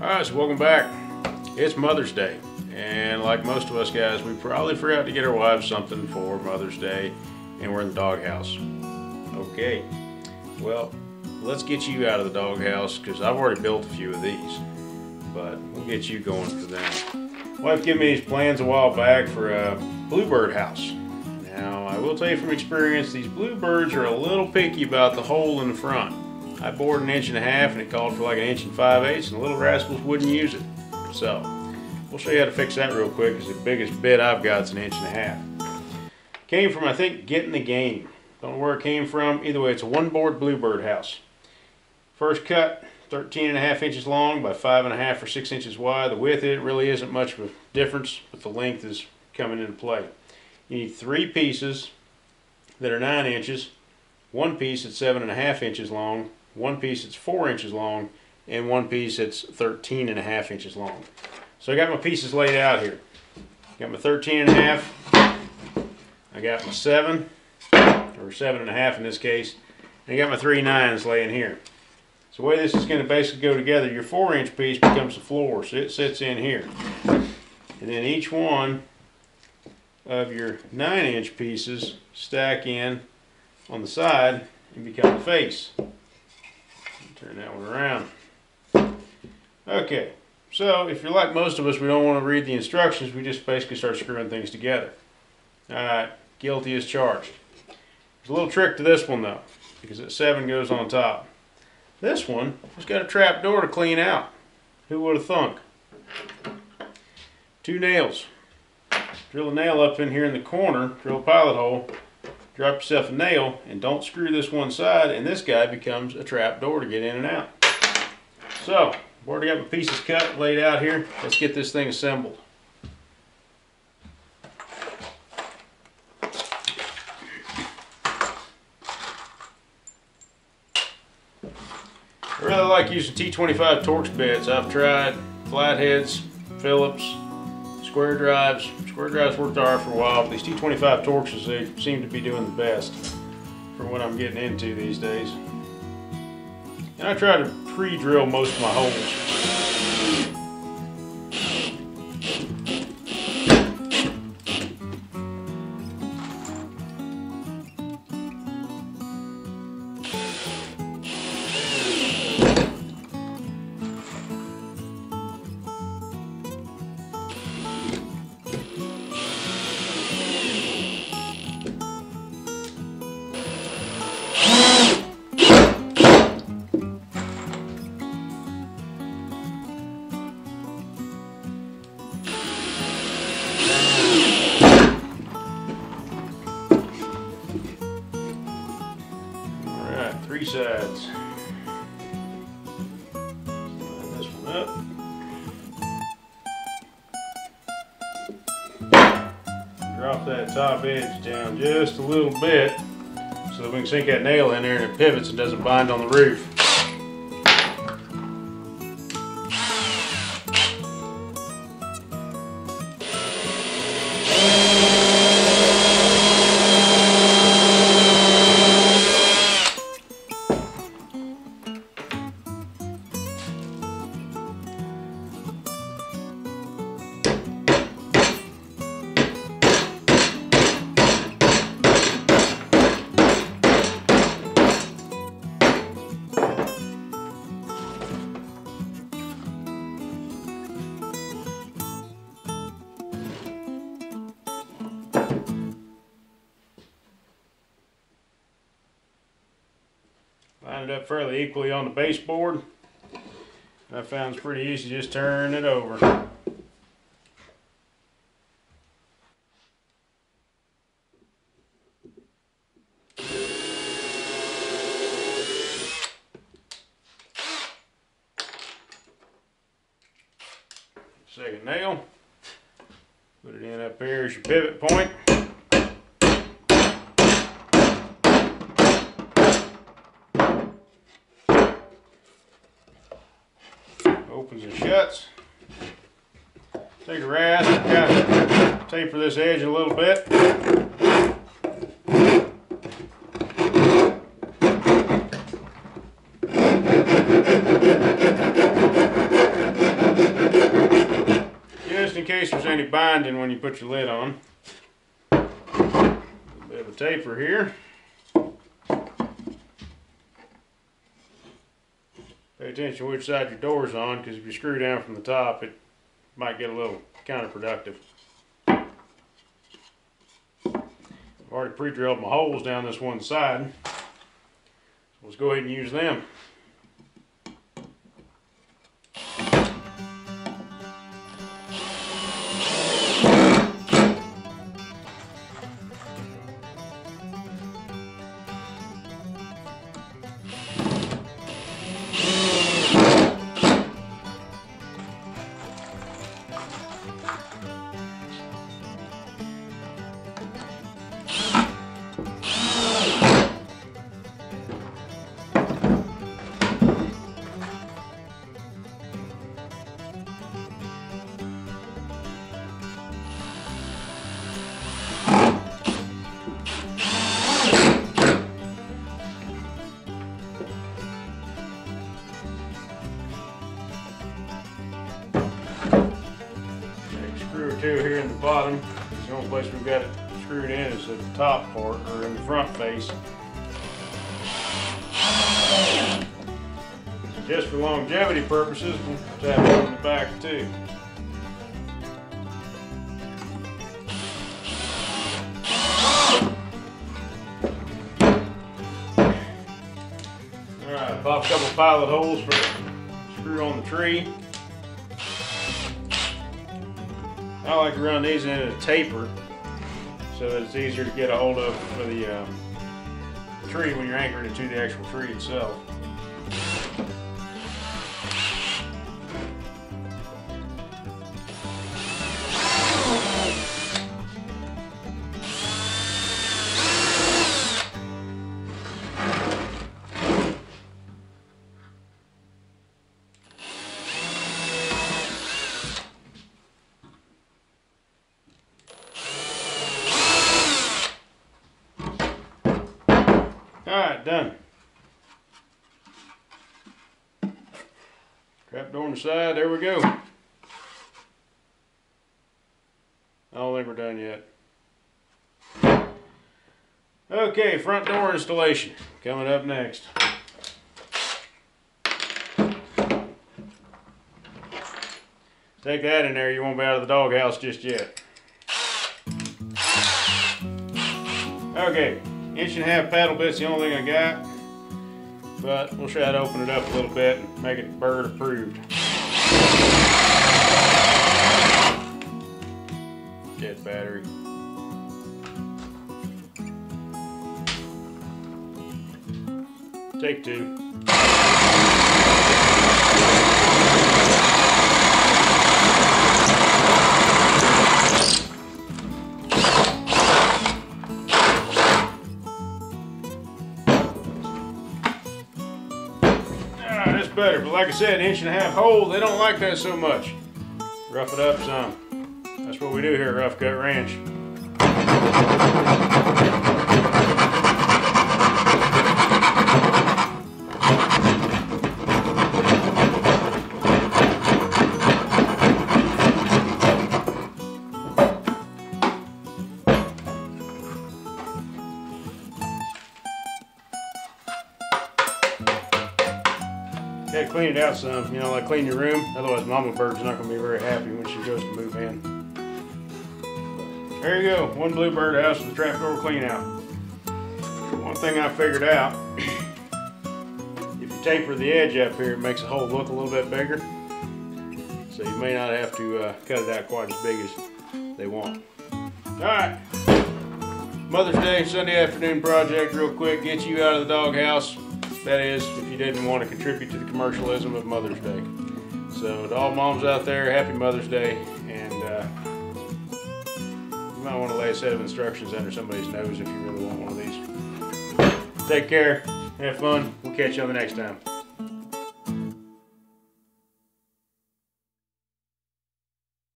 Alright, so welcome back. It's Mother's Day, and like most of us guys, we probably forgot to get our wives something for Mother's Day, and we're in the doghouse. Okay, well, let's get you out of the doghouse, because I've already built a few of these, but we'll get you going for them. Wife gave me these plans a while back for a bluebird house. Now, I will tell you from experience, these bluebirds are a little picky about the hole in the front. I bored 1.5 inches and it called for like 1 5/8 and the little rascals wouldn't use it. So, we'll show you how to fix that real quick, because the biggest bit I've got is 1.5 inches. Came from, I think, Getting the Game. Don't know where it came from. Either way, it's a one-board bluebird house. First cut, 13.5 inches long by 5.5 or 6 inches wide. The width, it really isn't much of a difference, but the length is coming into play. You need 3 pieces that are 9 inches, 1 piece that's 7.5 inches long, 1 piece that's 4 inches long, and 1 piece that's 13.5 inches long. So I got my pieces laid out here. Got my 13.5, I got my 7, or 7.5 in this case, and I got my 3 9s laying here. So the way this is going to basically go together, your 4-inch piece becomes the floor, so it sits in here. And then each one of your 9-inch pieces stack in on the side and become the face. Turn that one around. Okay, so if you're like most of us, we don't want to read the instructions, we just basically start screwing things together. Alright, guilty as charged. There's a little trick to this one though, because that 7 goes on top. This one has got a trap door to clean out. Who would have thunk? 2 nails. Drill a nail up in here in the corner, drill a pilot hole, drop yourself a nail, and don't screw this one side, and this guy becomes a trap door to get in and out. So, I've already got my pieces cut, laid out here. Let's get this thing assembled. I really like using T25 Torx bits. I've tried flatheads, Phillips, square drives. Square drives worked all right for a while, but these T25 Torxes, they seem to be doing the best for what I'm getting into these days. And I try to pre-drill most of my holes. Three sides. Line this one up. Drop that top edge down just a little bit so that we can sink that nail in there and it pivots and doesn't bind on the roof. Line it up fairly equally on the baseboard. I found it's pretty easy, just turn it over. Second nail. Put it in up here as your pivot point. Opens and shuts. Take a rasp and kind of taper this edge a little bit. binding when you put your lid on. A bit of a taper here. Pay attention to which side your door's on, because if you screw down from the top, it might get a little counterproductive. I've already pre-drilled my holes down this one side. Let's go ahead and use them. Two here in the bottom. The only place we've got it screwed in is at the top part, or in the front face. Just for longevity purposes, we'll tap it on the back too. Alright, pop a couple pilot holes for the screw on the tree. I like to run these in a taper so that it's easier to get a hold of for the tree when you're anchoring it to the actual tree itself. Alright, done. Trap door on the side, there we go. I don't think we're done yet. Okay, front door installation coming up next. Take that in there, you won't be out of the doghouse just yet. Okay. 1.5" paddle bit's the only thing I got, but we'll try to open it up a little bit and make it bird approved. Dead battery. Take two. Better, but like I said, 1.5" hole, they don't like that so much. Rough it up some. That's what we do here at Rough Cut Ranch. Yeah, clean it out some, you know, like clean your room. Otherwise, Mama Bird's not going to be very happy when she goes to move in. There you go, one bluebird house with a trapdoor clean out. One thing I figured out, if you taper the edge up here, it makes the hole look a little bit bigger. So you may not have to cut it out quite as big as they want. Alright, Mother's Day, Sunday afternoon project, real quick, get you out of the doghouse. That is, if you didn't want to contribute to the commercialism of Mother's Day. So to all moms out there, happy Mother's Day, and you might want to lay a set of instructions under somebody's nose if you really want one of these. Take care, have fun, we'll catch you on the next time.